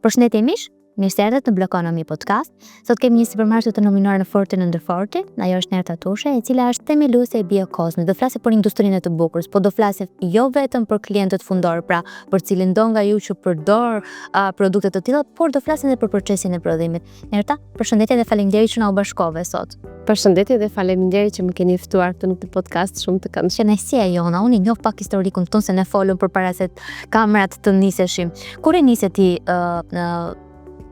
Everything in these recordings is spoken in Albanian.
Përshëndetje mish, mirë se erdhët në Blokonomi podcast. Sot kemi një supermarket të nominuar në Fortin ndër Fortin. Ajo është Nerta Tushe, e cila është themeluese e Biokozmit. Do flasim për industrinë e të bukurës, po do flasim jo vetëm për klientët fundor, pra për cilin do nga ju që përdor produkte të tilla, por do flasim edhe për procesin e prodhimit. Nerta, përshëndetje dhe faleminderit që na u bashkove sot. Përshëndetje dhe faleminderit që më keni ftuar këtu në këtë podcast shumë të këndshëm. Kënaqësia jona, unë njoh pak historikun tonë se ne folëm përpara se kamerat të niseshim. Kur e nise ti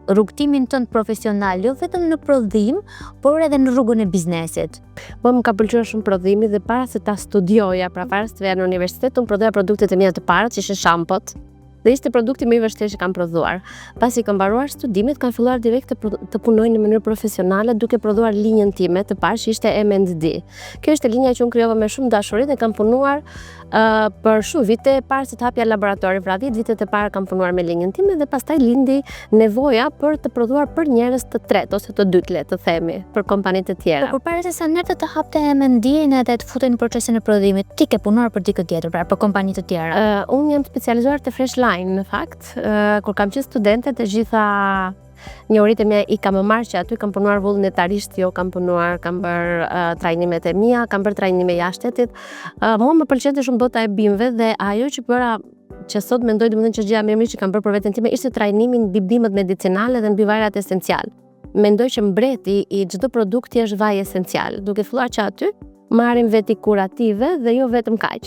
rrugtimin tënd profesional, jo vetëm në prodhim, por edhe në rrugën e biznesit? Më ka pëlqyer shumë prodhimi dhe para se ta studioja, pra para se të vija në universitet, unë prodhoja produktet e mia të para, që ishin shampot. Dhe ishte produkti më i vështirë që kam prodhuar. Pasi kam mbaruar studimet, kam filluar direkt të punoj në mënyrë profesionale duke prodhuar linjën time të parë, që ishte M&D. Kjo ishte linja që unë krijova me shumë dashuri dhe kam punuar për shumë vite para se të hapja laboratori. Pra 10 vitet e para kam punuar me linjën time dhe pastaj lindi nevoja për të prodhuar për njerëz të tretë ose të dytë, le të themi, për kompanitë të tjera. Por përpara se sa Nerta të hapte M&D-n edhe të futej në procesin e prodhimit, ti ke punuar për dikë tjetër, pra për kompani të tjera? Unë jam specializuar te Fresh Line. Në fakt, kur kam qenë studente, të gjitha njohuritë e mia i kam marrë që aty kam punuar vullnetarisht, jo kam bërë trajnimet e mia, kam bërë trajnime jashtë shtetit. Mua më pëlqente shumë bota e bimëve dhe ajo që bëra, që sot mendoj domethënë që gjëja më e mirë që kam bërë për veten time ishte trajnimin mbi bimët medicinale dhe mbi vajrat esencial. Mendoj që mbreti i çdo produkti është vaj esencial, duke filluar që aty marrim veti kurative dhe jo vetëm kaq.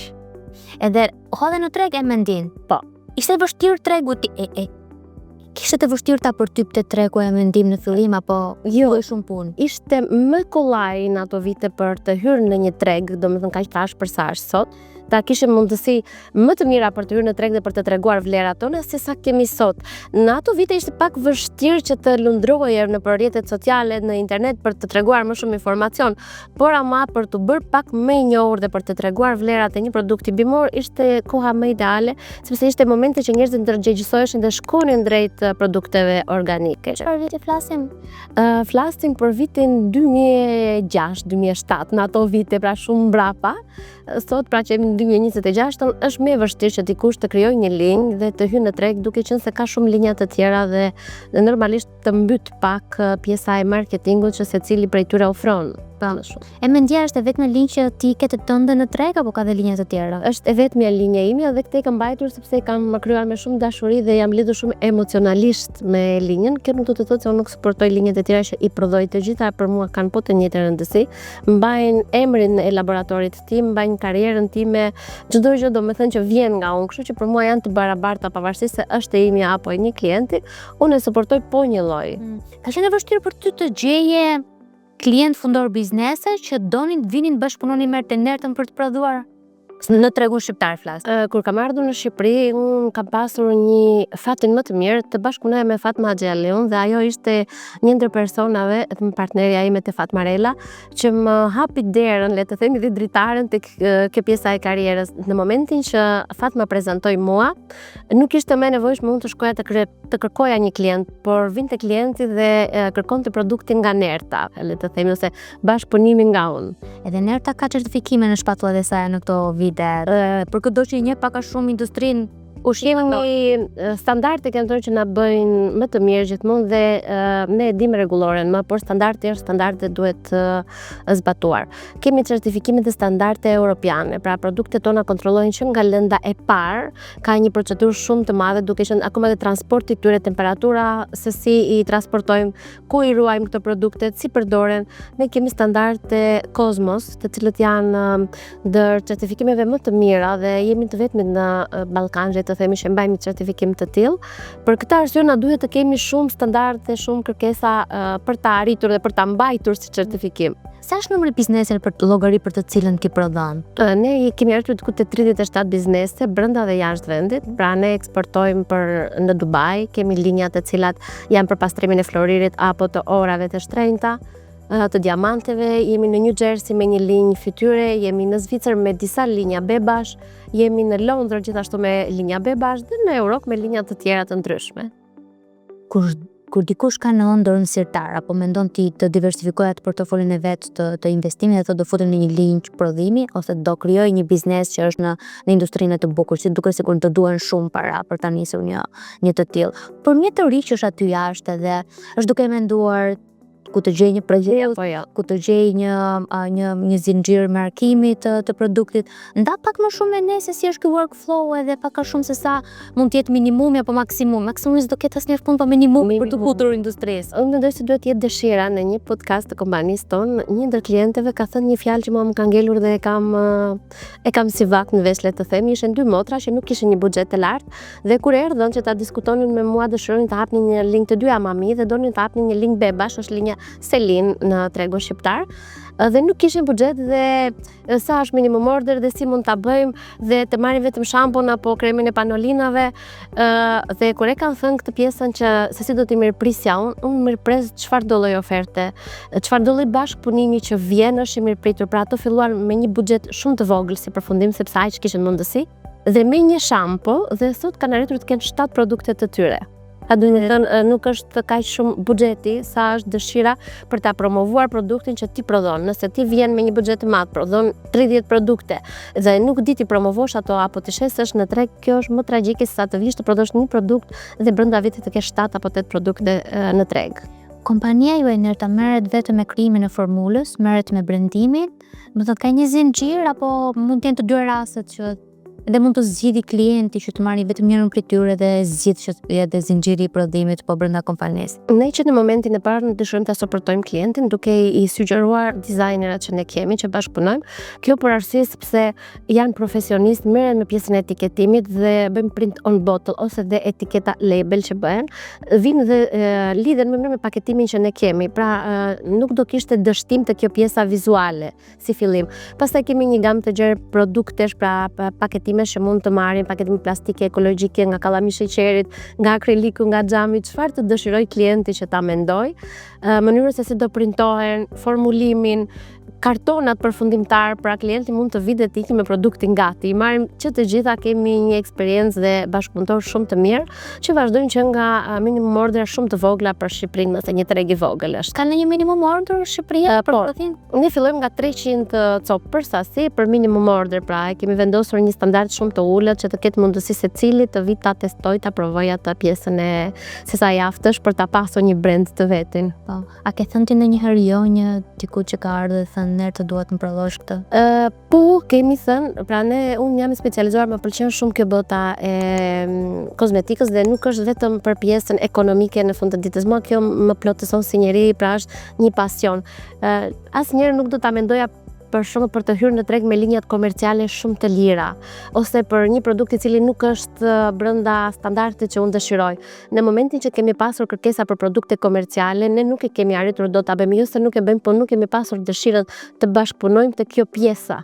Edhe hodhe në treg M&D-n. Po. Ishte vështirë tregu kishte të vështirë ta përtypte tregu e mendim në fillim apo jo shumë punë? Ishte më kollaj në ato vite për të hyrë në një treg, domethënë kaq tash për sa është sot. Ta kishim mundësi më të mira për të hyrë në treg dhe për të treguar vlerat tona se sa kemi sot. Në ato vite ishte pak vështirë që të lundroje në rrjetet sociale, në internet për të treguar më shumë informacion, por ama për të bërë pak më i njohur dhe për të treguar vlerat e një produkti bimor ishte koha më ideale, sepse ishte momenti që njerëzit ndërgjegjësoheshin dhe shkonin drejt produkteve organike. Çfarë viti flasim? Flasim për vitin 2006-2007, në ato vite, pra shumë mbrapa. Sot, pra që jemi në 2026, është më e vështirë që dikush të krijojë një linjë dhe të hyjë në treg, duke qenë se ka shumë linja të tjera dhe normalisht të mbyt pak pjesa e marketingut që secili prej tyre ofron. M&D-ja është e vetmja linjë që ti ke të tënde në treg apo ka dhe linja të tjera? Është e vetmja linja ime dhe këtë e kam mbajtur sepse kam krijuar me shumë dashuri dhe jam lidhur shumë emocionalisht me linjën. Kjo nuk do të thotë se unë nuk suportoj linjat e tjera që i prodhoj, të gjitha për mua kanë po të njëjtën rëndësi. Mbajnë emrin e laboratorit tim, mbajnë karrierën time, çdo gjë domethënë që vjen nga unë, kështu që për mua janë të barabarta pavarësisht se është e imja apo e një klienti, unë e suportoj po një lloj. Ka qenë vështirë për ty të gjeje klient fundor biznese që donin të vinin bashkëpunonin me Nertën për të prodhuar në tregun shqiptar flas? Kur kam ardhur në Shqipëri, unë kam pasur një fatin më të mirë të bashkëpunoja me Fatma Xhaliun dhe ajo ishte një ndër personave, partnerja ime te Fatmarela, që më hapi derën, le të themi, dhe dritaren tek kjo pjesa e karrierës. Në momentin që Fatma prezantoi mua, nuk ishte më nevojshme unë të shkoja të kërkoja një klient, por vinte klienti dhe kërkonte produktin nga Nerta, le të themi, ose bashkëpunimi nga unë. Edhe Nerta ka certifikime në shpatullat e saj në këto vite. Për këtë do që i njeh pak a shumë industrinë. Ushqimi standarde kanë që na bëjnë më të mirë gjithmonë dhe ne e dimë rregulloren më, por standardet duhet zbatuar. Kemi certifikime dhe standarde europiane, pra produktet tona kontrollohen që nga lënda e parë, ka një procedurë shumë të madhe duke qenë akoma dhe transporti i tyre, temperatura, se si i transportojmë, ku i ruajmë këto produktet, si përdoren. Ne kemi standarde Cosmos, të cilët janë ndër certifikimeve më të mira dhe jemi të vetmit në Ballkan, të themi që mbajmë certifikim të tillë. Për këtë arsye na duhet të kemi shumë standarde, shumë kërkesa për ta arritur dhe për ta mbajtur si certifikim. Sa është numri bizneseve për llogari për të cilën ti prodhon? Ne kemi arritur diku te 37 biznese brenda dhe jashtë vendit. Pra ne eksportojmë në Dubai, kemi linja të cilat janë për pastrimin e floririt apo të orave të shtrenjta, të diamanteve, jemi në New Jersey me një linjë fytyre, jemi në Zvicër me disa linja bebash, jemi në Londër gjithashtu me linja bebash dhe në Europë me linja të tjera të ndryshme. Kur kur dikush ka në ëndër sirtar apo mendon ti të diversifikojë atë portofolin e vet të investimit dhe thotë do futem në një linjë prodhimi ose do krijoj një biznes që është në industrinë të bukur, si duket sikur të duhen shumë para për ta nisur një të tillë. Por një të ri që është aty jashtë dhe është duke menduar ku të gjej një projekt, ku të gjej një zinxhir markimi të produktit, nda pak më shumë me ne se si është ky workflow edhe pak më shumë se sa mund të jetë minimumi apo maksimumi. Maksimumi s'do ketë asnjëherë punë pa minimum për të futur industrisë. Unë mendoj se duhet jetë dëshira. Në një podcast të kompanisë tonë, një ndër klientëve ka thënë një fjalë që më ka ngelur dhe e kam si vakt në vesh, le të themi, ishin 2 motra që nuk kishin një buxhet të lartë dhe kur erdhën që ta diskutonin me mua dëshironin të hapnin një link të 2 mami dhe donin të hapnin një link bebash, është linja Selin në tregun shqiptar, dhe nuk kishin buxhet dhe sa është minimum order dhe si mund ta bëjmë dhe të marrin vetëm shampon apo kremin e panolinave, dhe kur e kanë thënë këtë pjesën që se si do t'i mirëprisja unë mirëpres çfarë do lloj oferte, çfarë do lloj bashkëpunimi që vjen është i mirëpritur. Pra ato filluan me një buxhet shumë të vogël si përfundim sepse aq kishin mundësi dhe me një shampo dhe thot kanë arritur të kenë 7 produkte të tyre. A do të thënë nuk është kaq shumë buxheti sa është dëshira për ta promovuar produktin që ti prodhon. Nëse ti vjen me një buxhet të madh, prodhon 30 produkte dhe nuk di ti promovosh ato apo ti shesësh në treg, kjo është më tragjike se sa të vish të prodhosh një produkt dhe brenda vitit të kesh 7 apo 8 produkte në treg. Kompania juaj Nerta merret vetëm me krijimin e formulës, merret me brendimin, do të thotë ka një zinxhir apo mund të jenë të dy rastet që dhe mund të zgjidhë klienti që të marrë vetëm njërin prej tyre dhe zgjidh që edhe zinxhiri i prodhimit po brenda kompanisë. Ne që në momentin e parë dëshirojmë ta suportojmë klientin duke i sugjeruar dizajnerat që ne kemi që bashkëpunojmë. Kjo për arsye sepse janë profesionistë, merren me pjesën e etiketimit dhe bëjmë print on bottle ose dhe etiketa label që bëhen, vinë dhe lidhen me paketimin që ne kemi. Pra nuk do kishte dështim të kjo pjesa vizuale si fillim. Pastaj kemi një gamë të gjerë produktesh, pra paketime që mund të marrin, paketime plastike ekologjike, nga kallami i sheqerit, nga akriliku, nga xhami, çfarë të dëshiroj klienti që ta mendoj, mënyrën se si do printohen, formulimin, kartonat përfundimtar, pra klienti mund të vijë dhe me produktin gati. I marrim që të gjitha kemi një eksperiencë dhe bashkëpunëtor shumë të mirë që vazhdojnë që nga minimum order shumë të vogla për Shqipërinë, nëse një treg i vogël është. Ka në një minimum order Shqipëria për prodhim? Ne fillojmë nga 300 copë për sasi për minimum order, pra e kemi vendosur një standard shumë të ulët që të ketë mundësi secili të vi ta testoj, ta provoj atë pjesën e se sa i aftësh për ta pasur një brand të vetin. Po. A ke thënë ti ndonjëherë jo një diku që ka ardhur dhe thënë Nerta duhet të prodhosh këtë? Po, kemi thënë, pra unë jam specializuar, më pëlqen shumë kjo bota e kozmetikës dhe nuk është vetëm për pjesën ekonomike në fund të ditës. Mua kjo më plotëson si njeri, pra është një pasion. Asnjëherë nuk do ta mendoja për shembull për të hyrë në treg me linjat komerciale shumë të lira ose për një produkt i cili nuk është brenda standardit që unë dëshiroj. Në momentin që kemi pasur kërkesa për produkte komerciale, ne nuk e kemi arritur dot ta bëjmë, jo se nuk e bëjmë, po nuk kemi pasur dëshirën të bashkëpunojmë te kjo pjesa.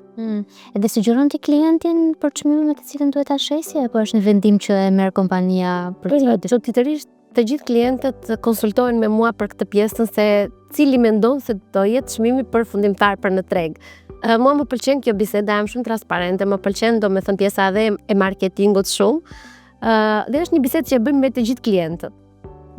Edhe sugjeron ti klientin për çmimin me të cilën duhet ta shesë apo është një vendim që e merr kompania për çuditërisht të gjithë klientët konsultohen me mua për këtë pjesën se cili mendon se do jetë çmimi përfundimtar për në treg. Mua më pëlqen kjo biseda, jam shumë transparente, më pëlqen domethënë pjesa edhe e marketingut shumë. Dhe është një bisedë që e bëjmë me të gjithë klientët.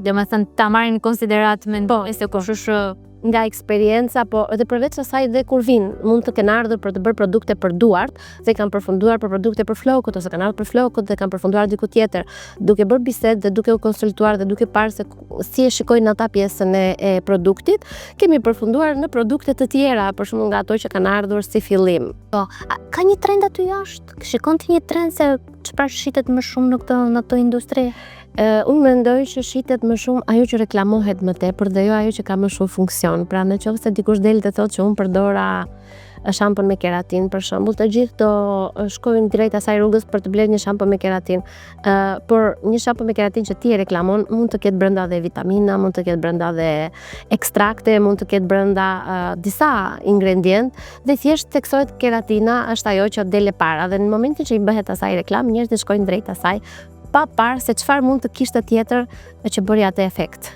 Domethënë ta marrin në konsiderat mendimin se kush është nga eksperienca, po edhe përveç asaj dhe kur vinë, mund të kenë ardhur për të bërë produkte për duart dhe kanë përfunduar për produkte për flokut ose kanë ardhur për flokut dhe kanë përfunduar diku tjetër. Duke bërë bisedë dhe duke u konsultuar dhe duke parë se si e shikojnë ata pjesën e produktit, kemi përfunduar në produkte të tjera, për shembull nga ato që kanë ardhur si fillim. Po, ka një trend aty jashtë? Shikon ti një trend se çfarë shitet më shumë në këtë industri? Unë mendoj që shitet më shumë ajo që reklamohet më tepër dhe jo ajo që ka më shumë funksion. Pra në qoftë se dikush del të thotë që unë përdora shampon me keratin për shembull, të gjithë do shkojnë drejt asaj rrugës për të blerë një shampon me keratin. Por një shampon me keratin që ti e reklamon mund të ketë brenda dhe vitamina, mund të ketë brenda dhe ekstrakte, mund të ketë brenda disa ingredient dhe thjesht teksohet keratina është ajo që del e para dhe në momentin që i bëhet asaj reklam, njerëzit shkojnë drejt asaj pa parë se çfarë mund të kishte tjetër që bëri atë efekt.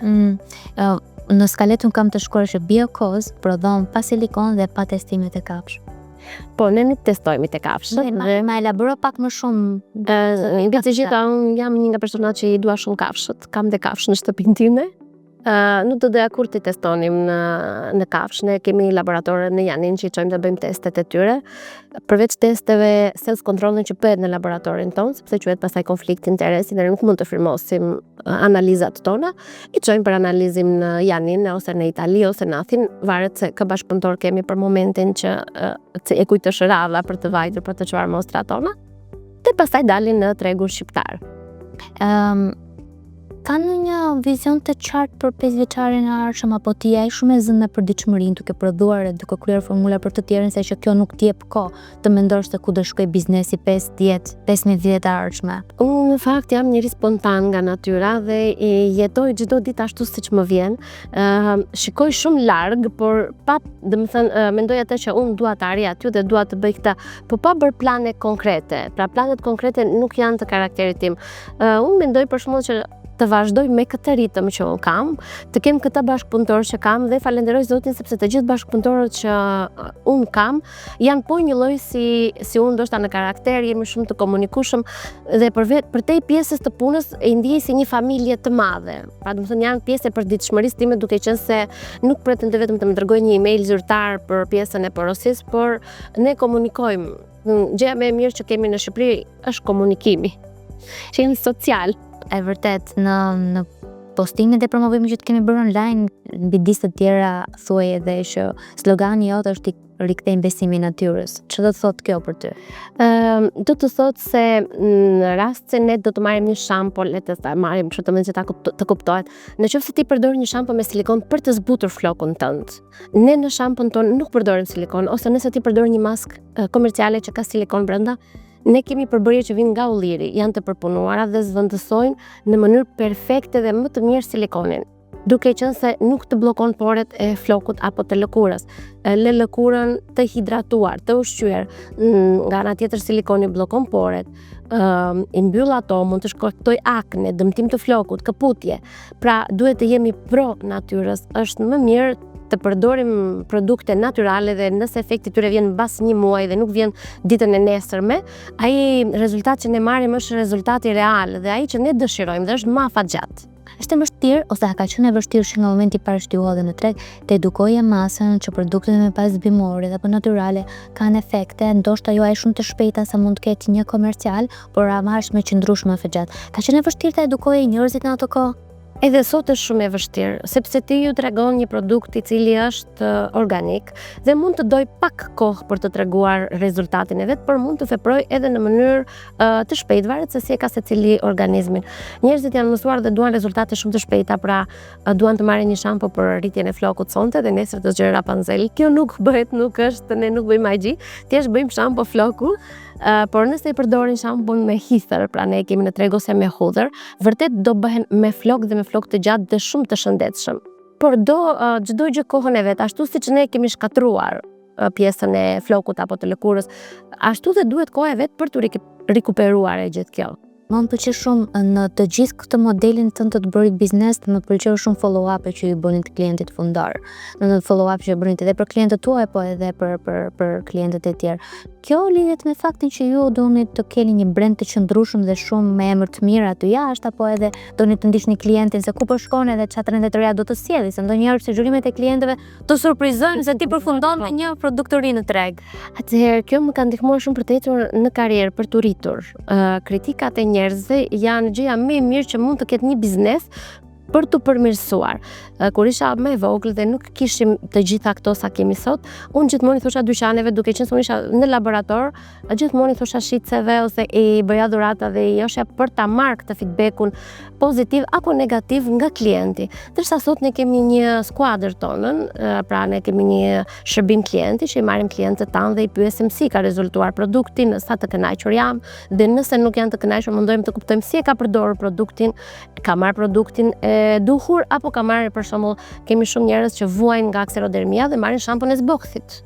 Në skaletën kam të shkruar që Biokoz prodhon pa silikon dhe pa testimet e kafshë. Po, ne nuk testojmë të kafshët. Ma elaboro pak më shumë. Nga të gjitha, unë jam një nga personat që i dua shumë kafshët. Kam dhe kafshë në shtëpinë time. Nuk do doja kur t'i testonim në kafsh. Ne kemi laboratore në Janin që i çojmë të bëjmë testet e tyre. Përveç testeve sales controlin që bëhet në laboratorin tonë, sepse quhet pastaj konflikt interesi dhe nuk mund të firmosim analizat tona, i çojmë për analizim në Janin ose në Itali ose në Athinë, varet se kë bashkëpunëtor kemi për momentin që e kujt është radha për të vajtur për të çuar mostrat tona, dhe pastaj dalin në tregun shqiptar. Kanë një vizion të qartë për 5 vjeçarin e ardhshëm apo ti je shumë e zënë në përditshmërinë duke prodhuar e duke kryer formula për të tjerën, se që kjo nuk të jep kohë të mendosh se ku do shkojë biznesi 5-10-15 vjet e ardhshme? Unë në fakt jam njëri spontan nga natyra dhe jetoj çdo ditë ashtu siç më vjen. Shikoj shumë larg, por mendoj atë që unë dua të arrijë aty dhe dua të bëj këtë, po pa bërë plane konkrete. Pra planet konkrete nuk janë të karakterit tim. Unë mendoj për shembull që të vazhdoj me këtë ritëm që unë kam, të kem këtë bashkëpunëtor që kam dhe falenderoj Zotin sepse të gjithë bashkëpunëtorët që unë kam janë po një lloj si unë, ndoshta në karakter, jemi shumë të komunikueshëm dhe për te pjesës të punës e ndjej si një familje të madhe. Pra janë pjesë e përditshmërisë time, duke qenë se nuk pretendoj vetëm të më dërgoj një email zyrtar për pjesën e porosisë, por ne komunikojmë. Gjëja më e mirë që kemi në Shqipëri është komunikimi. Që jemi social. E vërtet, në postimet e promovimit që të kemi bërë online, mbi disë të tjera thuaj edhe që slogani jot është rikthejmë besimin natyrës. Ç'do të thotë kjo për ty? Do të thotë se në rast se ne do të marrim një shampo, le të marrim kështu që të kuptohet. Nëse ti përdor një shampo me silikon për të zbutur flokun tënd, ne në shampon ton nuk përdorim silikon, ose nëse ti përdor një maskë komerciale që ka silikon brenda, ne kemi përbërje që vinë nga ulliri, janë të përpunuara dhe zvendësojnë në mënyrë perfekte dhe më të mirë silikonin, duke qenë se nuk të bllokon poret e flokut apo të lëkurës. Le lëkurën të hidratuar, të ushqyer. Nga ana tjetër silikoni bllokon poret, i mbyll ato, mund të shkaktoj akne, dëmtim të flokut, këputje. Pra duhet të jemi pro natyrës. Është më mirë të përdorim produkte natyrale dhe nëse efekti tyre vjen mbas një muaji dhe nuk vjen ditën e nesërme, ai rezultat që ne marrim është rezultati real dhe ai që ne dëshirojmë dhe është më afatgjat. Është e vështirë ose ka qenë e vështirë që nga momenti i parë që t'u hodhe në treg të edukoje masën që produktet me bazë bimore apo natyrale kanë efekte, ndoshta jo ai shumë të shpejta sa mund të ketë një komercial, por ama është më qëndrueshme afatgjat. Ka qenë e vështirë të edukoje njerëzit në ato kohë? Edhe sot është shumë e vështirë, sepse ti ju tregon një produkt i cili është organik dhe mund të doj pak kohë për të treguar rezultatin e vet, por mund të veproj edhe në mënyrë të shpejtë, varet se si e ka secili organizmin. Njerëzit janë mësuar dhe duan rezultate shumë të shpejta, pra duan të marrin një shampo për rritjen e flokut sonte dhe nesër të zgjerë Rapunzel. Kjo nuk bëhet, ne nuk bëjmë magji, thjesht bëjmë shampo floku. Por nëse i përdorin shampon me hither, pra ne kemi në treg ose me hudhër, vërtet do bëhen me flok dhe me flok të gjatë dhe shumë të shëndetshëm. Por çdo gjë kohën e vet, ashtu siç ne kemi shkatruar pjesën e flokut apo të lëkurës, ashtu dhe duhet koha e vet për të rikuperuar e gjithë kjo. Më pëlqeu shumë në të gjithë këtë modelin tënd të bërit biznes, më pëlqeu shumë follow-up që i bënin të klientit fundar. Në follow-up që bënin edhe për klientët tuaj, po edhe për klientët e tjerë. Kjo lidhet me faktin që ju doni të keni një brand të qëndrueshëm dhe shumë me emër të mirë aty jashtë, apo edhe doni të ndiqni klientin se ku po shkon edhe çfarë trende të reja do të sjellë, se ndonjëherë se zhurimet e klientëve të surprizojnë se ti përfundon me një produkt të ri në treg. Atëherë kjo më ka ndihmuar shumë për të ecur në karrierë, për të rritur. Kritikat e njerëzve janë gjëja më e mirë që mund të ketë një biznes për të përmirësuar. Kur isha më e vogël dhe nuk kishim të gjitha këto sa kemi sot, unë gjithmonë i thosha dyqaneve, duke qenë se unë isha në laborator, gjithmonë i thosha shitëseve ose i bëja dhurata dhe i josha për ta marrë këtë feedbackun pozitiv apo negativ nga klienti. Ndërsa sot ne kemi një skuadër tonën, pra ne kemi një shërbim klienti që i marrim klientët tanë dhe i pyesim si ka rezultuar produkti, sa të kënaqur jam, dhe nëse nuk janë të kënaqur mundojmë të kuptojmë si e ka përdorur produktin, ka marrë produktin duhur apo ka marrë, për shembull, kemi shumë njerëz që vuajnë nga akserodermia dhe marrin shampon e zbokthit,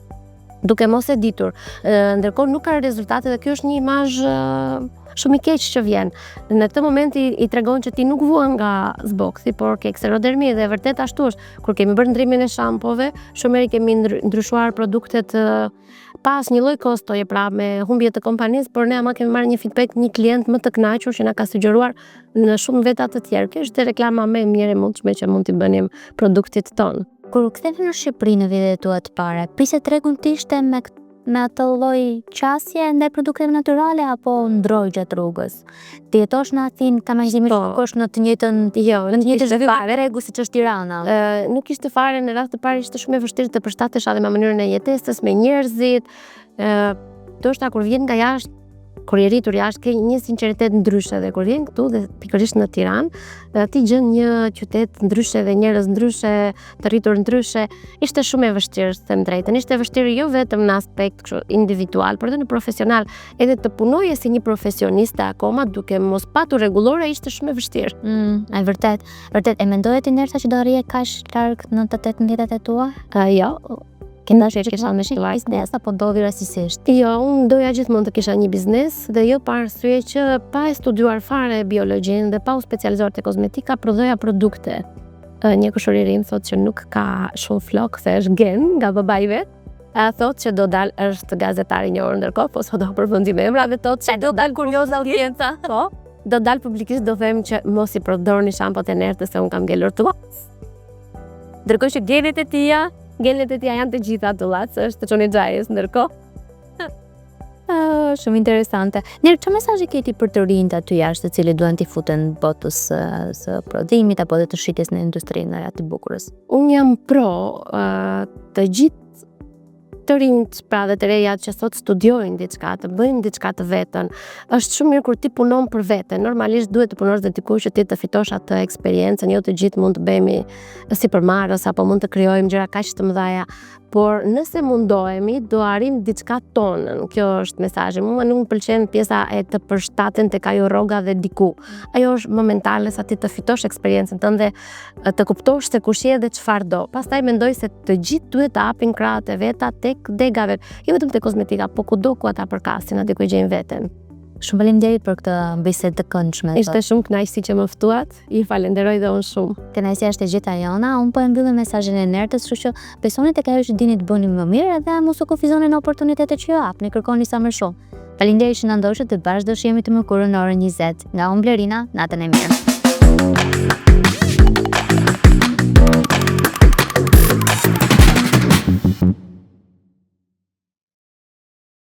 duke mos e ditur. Ndërkohë nuk ka rezultate dhe kjo është një imazh shumë i keq që vjen. Në këtë moment i tregon që ti nuk vuan nga zbokthi, por ke akserodermi dhe vërtet ashtu është. Kur kemi bërë ndrimin e shampove, shumë herë kemi ndryshuar produktet pa asnjë lloj kostoje, pra me humbje të kompanisë, por ne ama kemi marrë një feedback, një klient më të kënaqur që na ka sugjeruar në shumë veta të tjerë. Kjo është reklama më e mirë e mundshme që mund t'i bënim produktit ton. Kur u ktheve në Shqipëri në vitet tuaja të para, pse tregun të ishte me atë lloj qasje ndaj produkteve natyrale apo ndroi gjatë rrugës? Ti jetosh në Athinë, ka imagjinimisht shkosh në të njëjtën në të njëjtën tregu siç është Tirana. Nuk ishte fare, në rast të parë ishte shumë e vështirë të përshtatesha dhe me mënyrën e jetesës, me njerëzit. Ndoshta kur vjen nga jashtë, kur je rritur jashtë, ke një sinqeritet ndryshe, dhe kur vjen këtu dhe pikërisht në Tiranë, ti gjen një qytet ndryshe dhe njerëz ndryshe, të rritur ndryshe. Ishte shumë e vështirë, të them drejtën. Ishte vështirë jo vetëm në aspekt kështu individual, por edhe në profesional, edhe të punoje si një profesioniste akoma duke mos patur rregullore ishte shumë e vështirë. E vërtet. E mendoje ti nërsa që do rrije kaq larg në të 18-të tua? Jo. Kenda që kisha me biznes apo ndodhi rastësisht? Jo, unë doja gjithmonë të kisha një biznes dhe jo pa arsye që pa e studiuar fare biologjinë dhe pa u specializuar te kozmetika, prodhoja produkte. Një kushëri im thotë që nuk ka shumë flok, se është gen nga babai vet. Thotë që do dal, është gazetar i njohur ndërkohë, po do përfundim emrave, thotë që do dal kurioz audienca. Po, do dal publikisht do them që mos i prodhoni shampot e nertë se un kam ngelur tulla. Ndërkohë që genet e tia janë të gjitha tullat, është të çoni xhajës ndërkohë. Shumë interesante. Çfarë mesazhi ke ti për të rinjt aty jashtë, të cilët duan t'i futen botës së prodhimit apo dhe të shitjes në industrinë e aty bukurës? Unë jam pro të gjithë të rinjt, pra dhe të rejat që sot studiojnë diçka, të bëjnë diçka të vetën. Është shumë mirë kur ti punon për veten. Normalisht duhet të punosh dhe dikush që ti të fitosh atë eksperiencën, jo të gjithë mund të bëhemi sipërmarrës apo mund të krijojmë gjëra kaq të mëdha, por nëse mundohemi do arrim diçka tonën. Kjo është mesazhi. Mua nuk më pëlqen pjesa e të përshtaten tek ajo rroga dhe diku. Ajo është momentale, sa ti të fitosh eksperiencën tënde, të kuptosh se kush je dhe çfarë do. Pastaj mendoj se të gjithë duhet të hapin krahët e veta tek degave, jo vetëm te kozmetika, po kudo ku ata përkasin, aty ku gjejnë veten. Shumë faleminderit për këtë bisedë të këndshme. Ishte shumë kënaqësi që më ftuat. I falenderoj dhe unë shumë. Kënaqësia është e gjitha jona. Unë po e mbyll mesazhin e nertës, kështu që besoni tek ajo që dini të bëni më mirë dhe mos u kufizoni në oportunitetet që ju japni, kërkoni sa më shumë. Faleminderit që na ndoshët, të bashkë do shihemi të mërkurën në orën 20. Nga unë Blerina, natën e mirë.